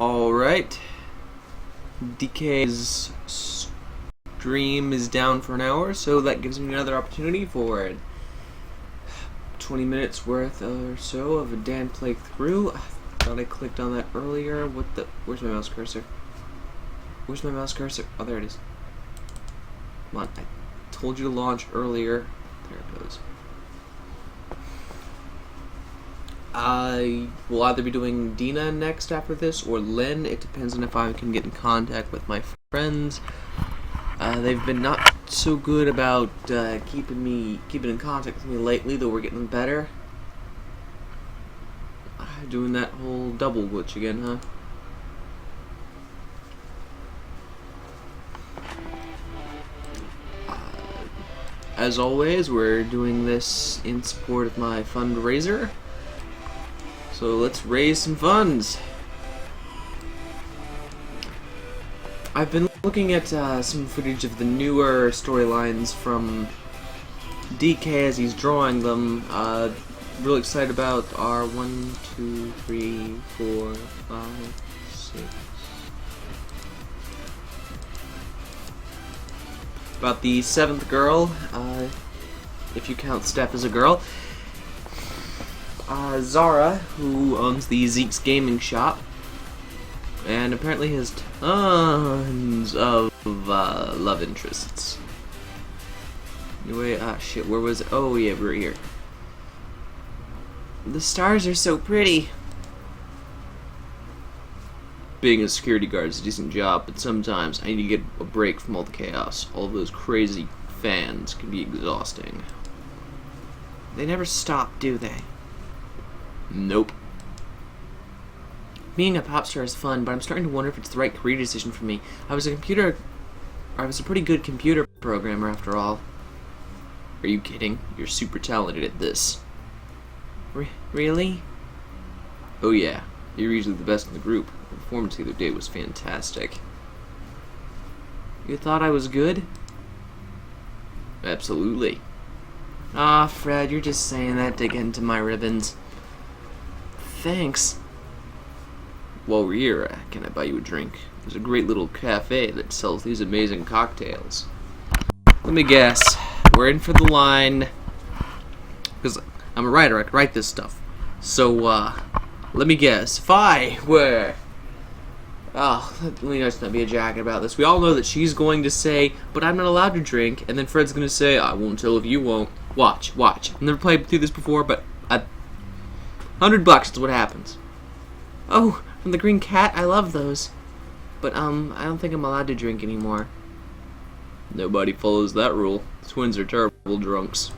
Alright. DK's stream is down for an hour, so that gives me another opportunity for 20 minutes worth or so of a Dan playthrough. I thought I clicked on that earlier. Where's my mouse cursor? Where's my mouse cursor? Oh, there it is. Come on, I told you to launch earlier. There it goes. I will either be doing Dina next after this, or Lynn. It depends on if I can get in contact with my friends. They've been not so good about keeping in contact with me lately, though we're getting better. Doing that whole double glitch again, huh? As always, we're doing this in support of my fundraiser. So let's raise some funds. I've been looking at some footage of the newer storylines from DK as he's drawing them. Really excited about our 1, 2, 3, 4, 5, 6. About the 7th girl, if you count Steph as a girl. Zara, who owns the Zeke's Gaming Shop, and apparently has tons of love interests. Anyway, shit, where was it? Oh yeah, we're here. The stars are so pretty. Being a security guard is a decent job, but sometimes I need to get a break from all the chaos. All of those crazy fans can be exhausting. They never stop, do they? Nope. Being a pop star is fun, but I'm starting to wonder if it's the right career decision for me. I was a pretty good computer programmer after all. Are you kidding? You're super talented at this. Really? Oh yeah, you're usually the best in the group. The performance the other day was fantastic. You thought I was good? Absolutely. Ah, Fred, you're just saying that to get into my ribbons. Thanks. While we're here, can I buy you a drink? There's a great little cafe that sells these amazing cocktails. Let me guess. We're in for the line. Because I'm a writer, I can write this stuff. So, let me guess. If I were... Oh, let me just not be a jacket about this. We all know that she's going to say, but I'm not allowed to drink. And then Fred's going to say, I won't tell if you won't. Watch. I've never played through this before, but $100 is what happens. Oh, from the green cat, I love those. But, I don't think I'm allowed to drink anymore. Nobody follows that rule. Twins are terrible drunks.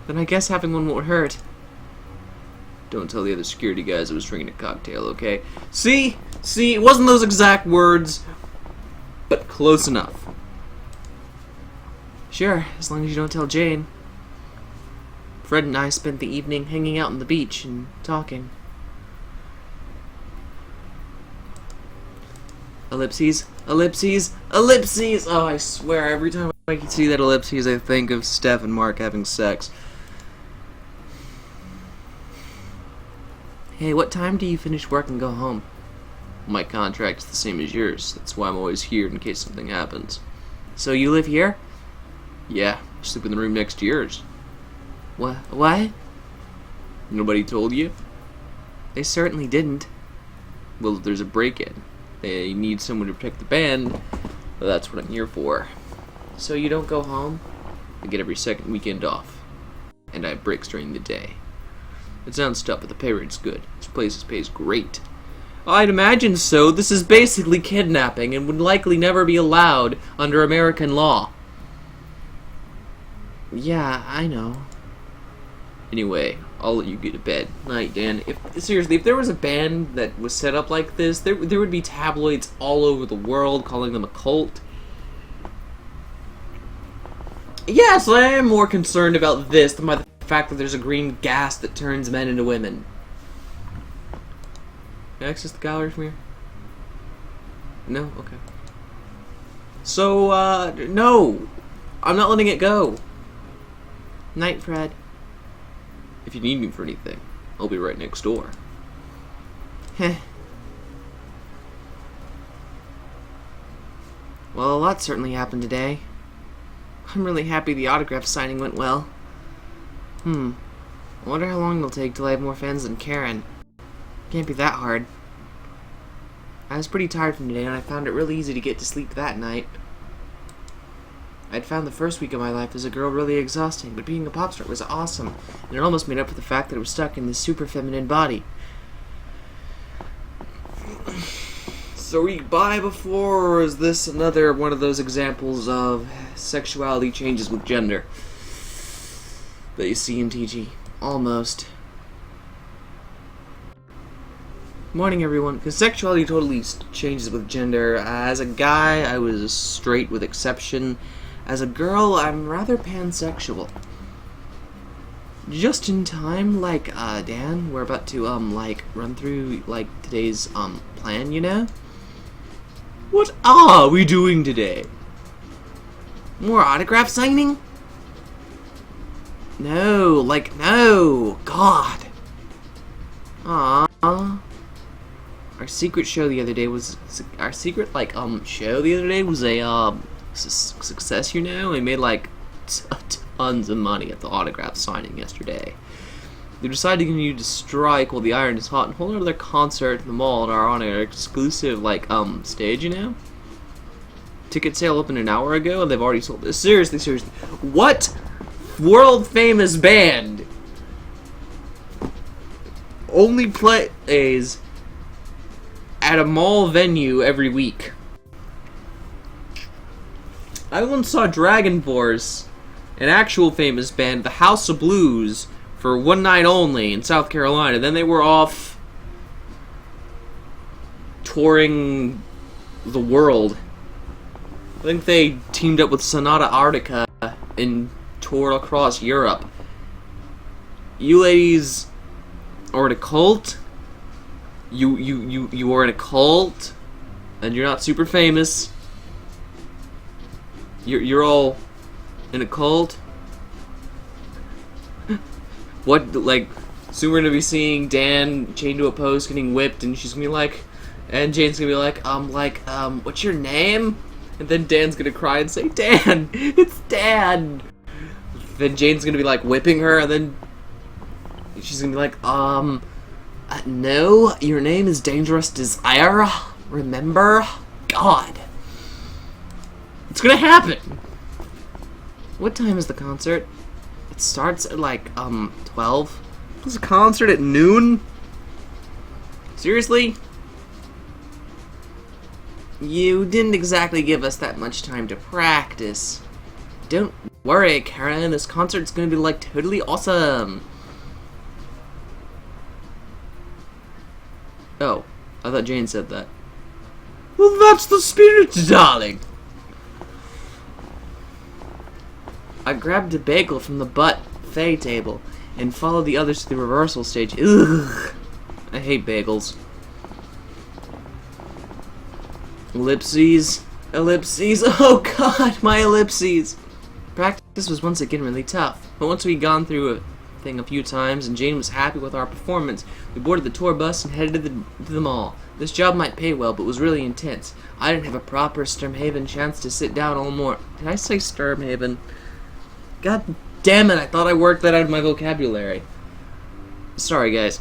Then I guess having one won't hurt. Don't tell the other security guys I was drinking a cocktail, okay? See, it wasn't those exact words, but close enough. Sure, as long as you don't tell Jane. Fred and I spent the evening hanging out on the beach and talking. Ellipses. Oh, I swear, every time I can see that ellipses, I think of Steph and Mark having sex. Hey, what time do you finish work and go home? My contract's the same as yours. That's why I'm always here in case something happens. So you live here? Yeah, I sleep in the room next to yours. What? Nobody told you? They certainly didn't. Well, if there's a break-in, they need someone to protect the band. Well, that's what I'm here for. So you don't go home? I get every second weekend off. And I have breaks during the day. It sounds tough, but the pay rate's good. This place pays great. I'd imagine so. This is basically kidnapping and would likely never be allowed under American law. Yeah, I know. Anyway, I'll let you get to bed. Night, Dan. Seriously, if there was a band that was set up like this, there would be tabloids all over the world calling them a cult. Yes, I am more concerned about this than by the fact that there's a green gas that turns men into women. Can I access the gallery from here? No? Okay. So, no! I'm not letting it go. Night, Fred. If you need me for anything, I'll be right next door. Heh. Well, a lot certainly happened today. I'm really happy the autograph signing went well. I wonder how long it'll take till I have more fans than Karen. Can't be that hard. I was pretty tired from today, and I found it really easy to get to sleep that night. I'd found the first week of my life as a girl really exhausting, but being a pop star was awesome, and it almost made up for the fact that I was stuck in this super feminine body. So week by before, or is this another one of those examples of sexuality changes with gender that you see in TG? Almost. Morning, everyone. Because sexuality totally changes with gender. As a guy, I was straight with exception. As a girl, I'm rather pansexual. Just in time, like, Dan, we're about to, run through, today's, plan, you know? What are we doing today? More autograph signing? No, no! God! Aww. Our secret show the other day was... Our secret, show the other day was a, success, you know? We made, tons of money at the autograph signing yesterday. They decided to continue to strike while the iron is hot and hold another concert in the mall and are on an exclusive, stage, you know? Ticket sale opened an hour ago and they've already sold this. Seriously. What world-famous band only plays at a mall venue every week? I once saw Dragon Force, an actual famous band, the House of Blues, for one night only in South Carolina. Then they were off touring the world. I think they teamed up with Sonata Arctica and toured across Europe. You ladies are in a cult. You are in a cult, and you're not super famous. You're all in a cult. What, soon we're gonna be seeing Dan chained to a post getting whipped, and she's gonna be like, and Jane's gonna be like, what's your name? And then Dan's gonna cry and say, Dan, it's Dan. Then Jane's gonna be whipping her, and then she's gonna be like, no, your name is Dangerous Desire, remember? God. It's gonna happen. What time is the concert? It starts at 12. There's a concert at noon? Seriously? You didn't exactly give us that much time to practice. Don't worry, Karen, this concert's gonna be totally awesome. Oh, I thought Jane said that. Well, that's the spirit, darling. I grabbed a bagel from the buffet table and followed the others to the rehearsal stage. Ugh, I hate bagels. Ellipses. Oh god, my ellipses. Practice was once again really tough, but once we'd gone through a thing a few times and Jane was happy with our performance, we boarded the tour bus and headed to the mall. This job might pay well, but was really intense. I didn't have a proper Sturmhaven chance to sit down all morning. Did I say Sturmhaven? God damn it, I thought I worked that out of my vocabulary. Sorry, guys.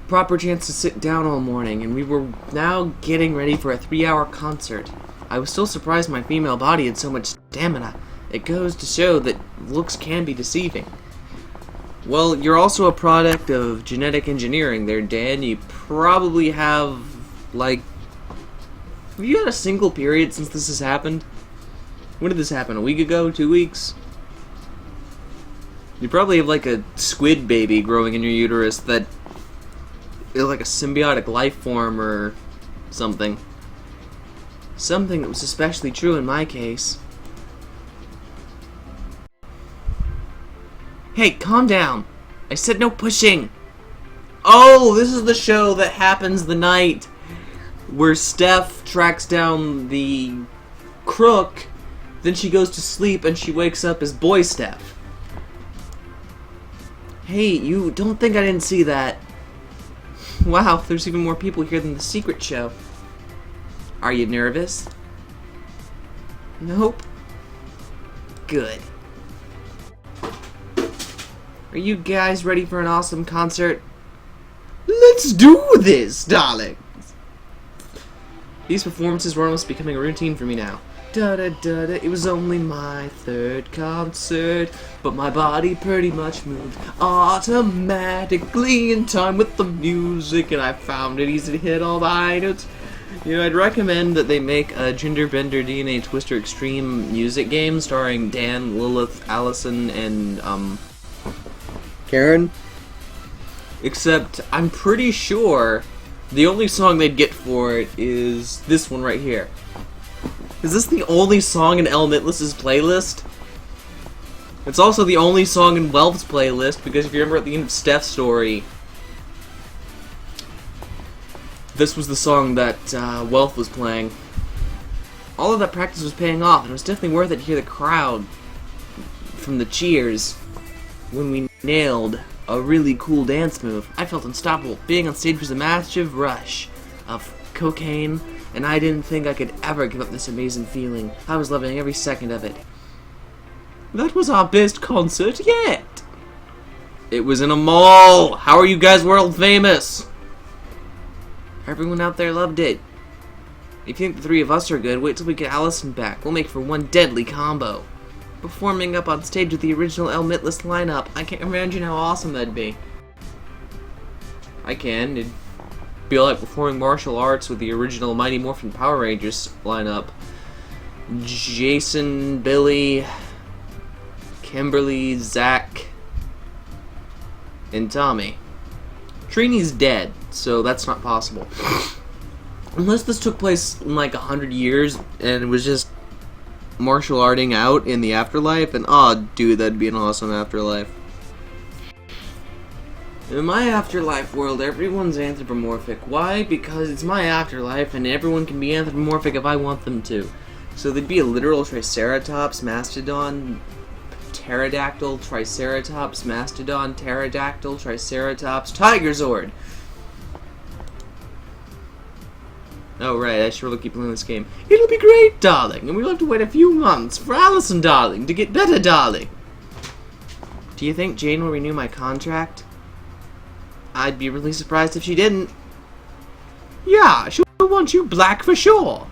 Proper chance to sit down all morning, and we were now getting ready for a 3-hour concert. I was still surprised my female body had so much stamina. It goes to show that looks can be deceiving. Well, you're also a product of genetic engineering there, Dan. You probably have, have you had a single period since this has happened? When did this happen? A week ago? 2 weeks? You probably have a squid baby growing in your uterus that is a symbiotic life form or something. Something that was especially true in my case. Hey, calm down. I said no pushing. Oh, this is the show that happens the night where Steph tracks down the crook. Then she goes to sleep and she wakes up as Boy Steph. Hey, you don't think I didn't see that. Wow, there's even more people here than the secret show. Are you nervous? Nope. Good. Are you guys ready for an awesome concert? Let's do this, darling! These performances were almost becoming a routine for me now. Da-da-da-da, it was only my third concert, but my body pretty much moved automatically in time with the music, and I found it easy to hit all the high notes. You know, I'd recommend that they make a Gender Bender DNA Twister Extreme music game starring Dan, Lilith, Allison, and, Karen? Except, I'm pretty sure the only song they'd get for it is this one right here. Is this the only song in Elementless's playlist? It's also the only song in Welf's playlist, because if you remember at the end of Steph's story, this was the song that Welf was playing. All of that practice was paying off, and it was definitely worth it to hear the crowd from the cheers when we nailed a really cool dance move. I felt unstoppable. Being on stage was a massive rush of cocaine, and I didn't think I could ever give up this amazing feeling. I was loving every second of it. That was our best concert yet. It was in a mall. How are you guys world famous? Everyone out there loved it. If you think the three of us are good, wait till we get Allison back. We'll make for one deadly combo. Performing up on stage with the original Elementless lineup. I can't imagine how awesome that'd be. I can. It'd be like performing martial arts with the original Mighty Morphin Power Rangers lineup. Jason, Billy, Kimberly, Zach, and Tommy. Trini's dead, so that's not possible. Unless this took place in like 100 years and it was just martial arting out in the afterlife, and oh dude, that'd be an awesome afterlife. In my afterlife world, everyone's anthropomorphic. Why? Because it's my afterlife and everyone can be anthropomorphic if I want them to. So there'd be a literal Triceratops, Mastodon, Pterodactyl, Triceratops, Mastodon, Pterodactyl, Triceratops, Tigerzord! Oh right, I should really keep playing this game. It'll be great, darling, and we'll have to wait a few months for Allison, darling, to get better, darling. Do you think Jane will renew my contract? I'd be really surprised if she didn't. Yeah, she'll want you black for sure.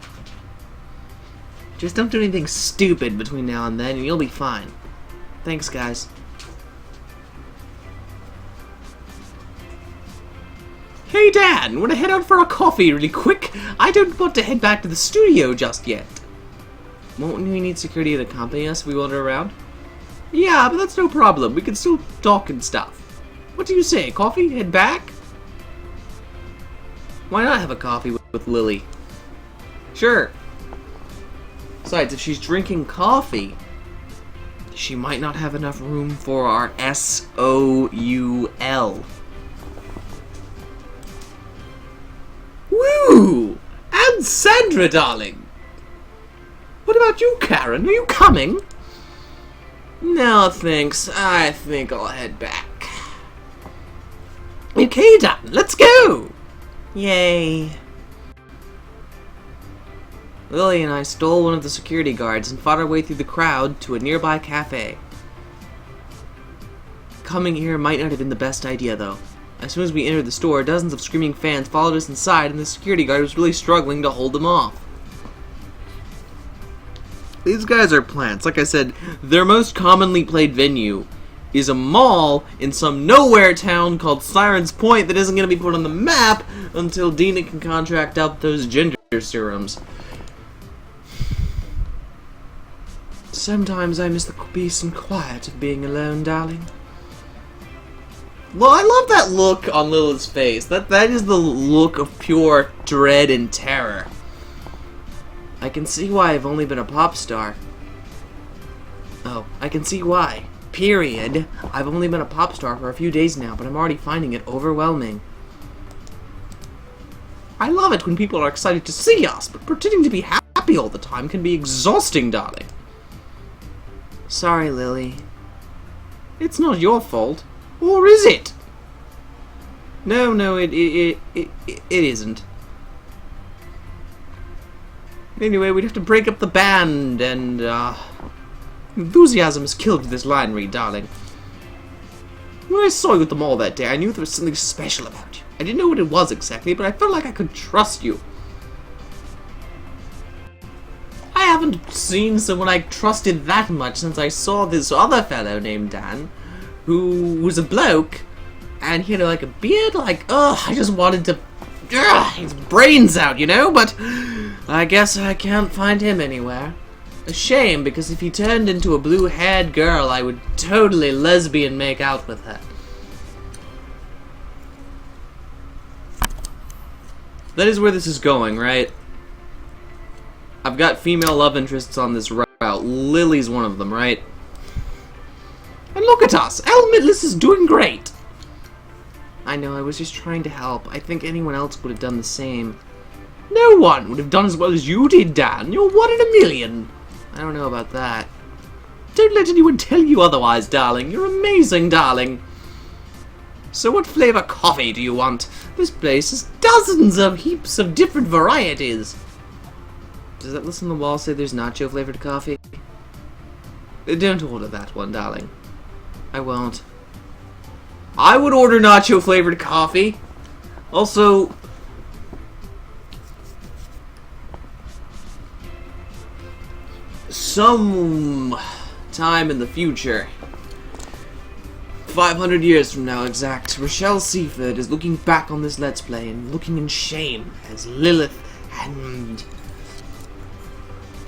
Just don't do anything stupid between now and then, and you'll be fine. Thanks, guys. Hey, Dan, wanna head out for a coffee really quick? I don't want to head back to the studio just yet. Won't we need security to accompany us if we wander around? Yeah, but that's no problem. We can still talk and stuff. What do you say, coffee? Head back? Why not have a coffee with Lily? Sure. Besides, if she's drinking coffee, she might not have enough room for our S-O-U-L. Woo! And Sandra, darling! What about you, Karen? Are you coming? No, thanks. I think I'll head back. Okay, Dan, let's go! Yay. Lily and I stole one of the security guards and fought our way through the crowd to a nearby cafe. Coming here might not have been the best idea, though. As soon as we entered the store, dozens of screaming fans followed us inside, and the security guard was really struggling to hold them off. These guys are plants. Like I said, their most commonly played venue is a mall in some nowhere town called Sirens Point that isn't going to be put on the map until Dina can contract out those gender serums. Sometimes I miss the peace and quiet of being alone, darling. Well, I love that look on Lilith's face. That is the look of pure dread and terror. I can see why I've only been a pop star. Oh, I can see why. Period. I've only been a pop star for a few days now, but I'm already finding it overwhelming. I love it when people are excited to see us, but pretending to be happy all the time can be exhausting, darling. Sorry, Lily. It's not your fault. Or is it? No, it isn't. Anyway, we'd have to break up the band, and, enthusiasm is killed with this line read, darling. When I saw you at the mall that day, I knew there was something special about you. I didn't know what it was exactly, but I felt like I could trust you. I haven't seen someone I trusted that much since I saw this other fellow named Dan, who was a bloke, and he had like a beard, like, ugh, I just wanted to, his brains out, you know, but I guess I can't find him anywhere. A shame, because if he turned into a blue-haired girl, I would totally lesbian make out with her. That is where this is going, right? I've got female love interests on this route. Lily's one of them, right? And look at us! Elmidless is doing great! I know, I was just trying to help. I think anyone else would have done the same. No one would have done as well as you did, Dan. You're 1 in a million. I don't know about that. Don't let anyone tell you otherwise, darling. You're amazing, darling. So what flavor coffee do you want? This place has dozens of heaps of different varieties. Does that list on the wall say there's nacho flavored coffee? Don't order that one, darling. I won't. I would order nacho flavored coffee. Also, some time in the future, 500 years from now exact, Rochelle Seaford is looking back on this Let's Play and looking in shame as Lilith and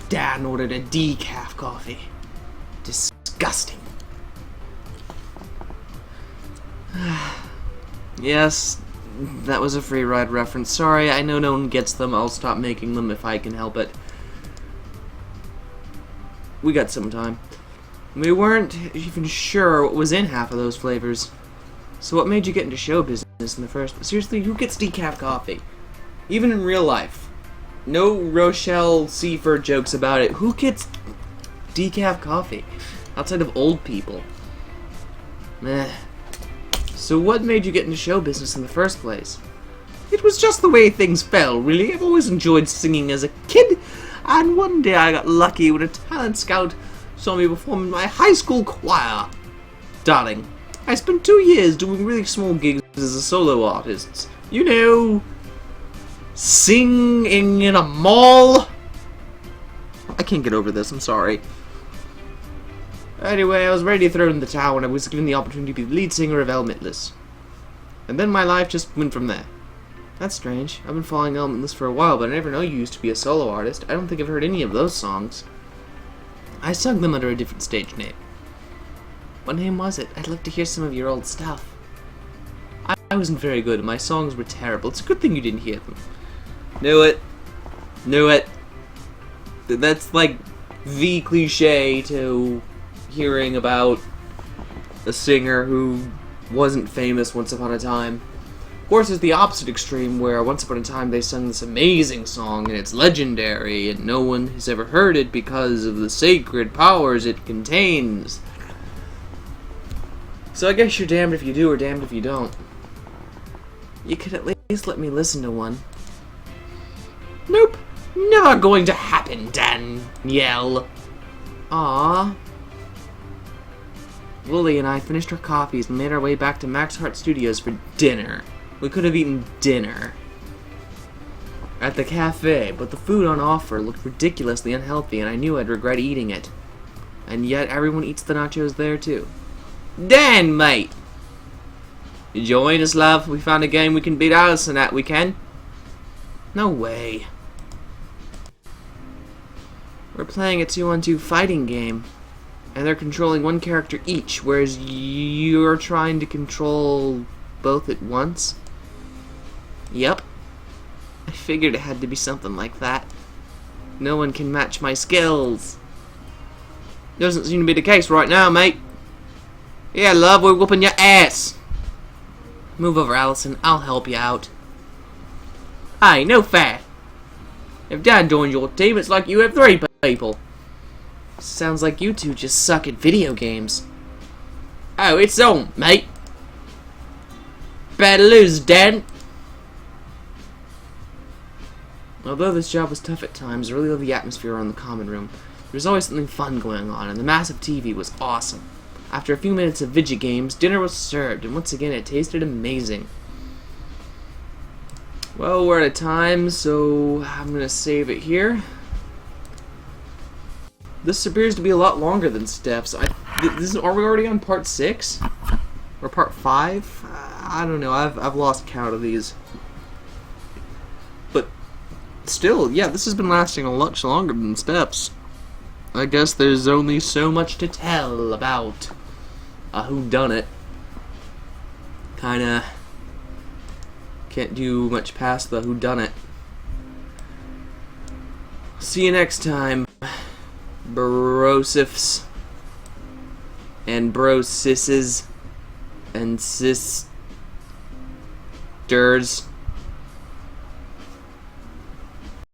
Dan ordered a decaf coffee. Disgusting. Yes, that was a free ride reference. Sorry, I know no one gets them. I'll stop making them if I can help it. We got some time. We weren't even sure what was in half of those flavors. So what made you get into show business in the first place? Seriously, who gets decaf coffee? Even in real life. No Rochelle Seaford jokes about it. Who gets decaf coffee? Outside of old people. Meh. So what made you get into show business in the first place? It was just the way things fell, really. I've always enjoyed singing as a kid, and one day I got lucky when a talent scout saw me perform in my high school choir. Darling, I spent 2 years doing really small gigs as a solo artist. You know, singing in a mall. I can't get over this, I'm sorry. Anyway, I was ready to throw in the towel when I was given the opportunity to be the lead singer of Elmidless. And then my life just went from there. That's strange. I've been following Elmidless for a while, but I never know you used to be a solo artist. I don't think I've heard any of those songs. I sung them under a different stage name. What name was it? I'd like to hear some of your old stuff. I wasn't very good, and my songs were terrible. It's a good thing you didn't hear them. Knew it. Knew it. That's like the cliche to hearing about a singer who wasn't famous once upon a time. Of course, there's the opposite extreme where once upon a time they sung this amazing song and it's legendary and no one has ever heard it because of the sacred powers it contains. So I guess you're damned if you do or damned if you don't. You could at least let me listen to one. Nope. Never going to happen, Danielle. Aww. Lily and I finished our coffees and made our way back to Max Heart Studios for dinner. We could have eaten dinner at the cafe, but the food on offer looked ridiculously unhealthy and I knew I'd regret eating it. And yet everyone eats the nachos there too. Dan, mate! You join us, love? We found a game we can beat Allison at, we can? No way. We're playing a 2-on-2 fighting game. And they're controlling one character each, whereas you're trying to control both at once? Yep. I figured it had to be something like that. No one can match my skills. Doesn't seem to be the case right now, mate. Yeah, love, we're whooping your ass. Move over, Allison. I'll help you out. Hey, no fair. If Dad joins your team, it's like you have 3 people. Sounds like you two just suck at video games. Oh, it's on, mate. Better lose, Dan. Although this job was tough at times, I really loved the atmosphere around the common room. There was always something fun going on, and the massive TV was awesome. After a few minutes of video games, dinner was served, and once again it tasted amazing. Well, we're out of time, so I'm going to save it here. This appears to be a lot longer than Steph's. Are we already on part 6? Or part 5? I don't know, I've lost count of these. But still, yeah, this has been lasting a lot longer than Steph's. I guess there's only so much to tell about a whodunit. Kinda can't do much past the whodunit. See you next time, brosifs and brosisses and sisters.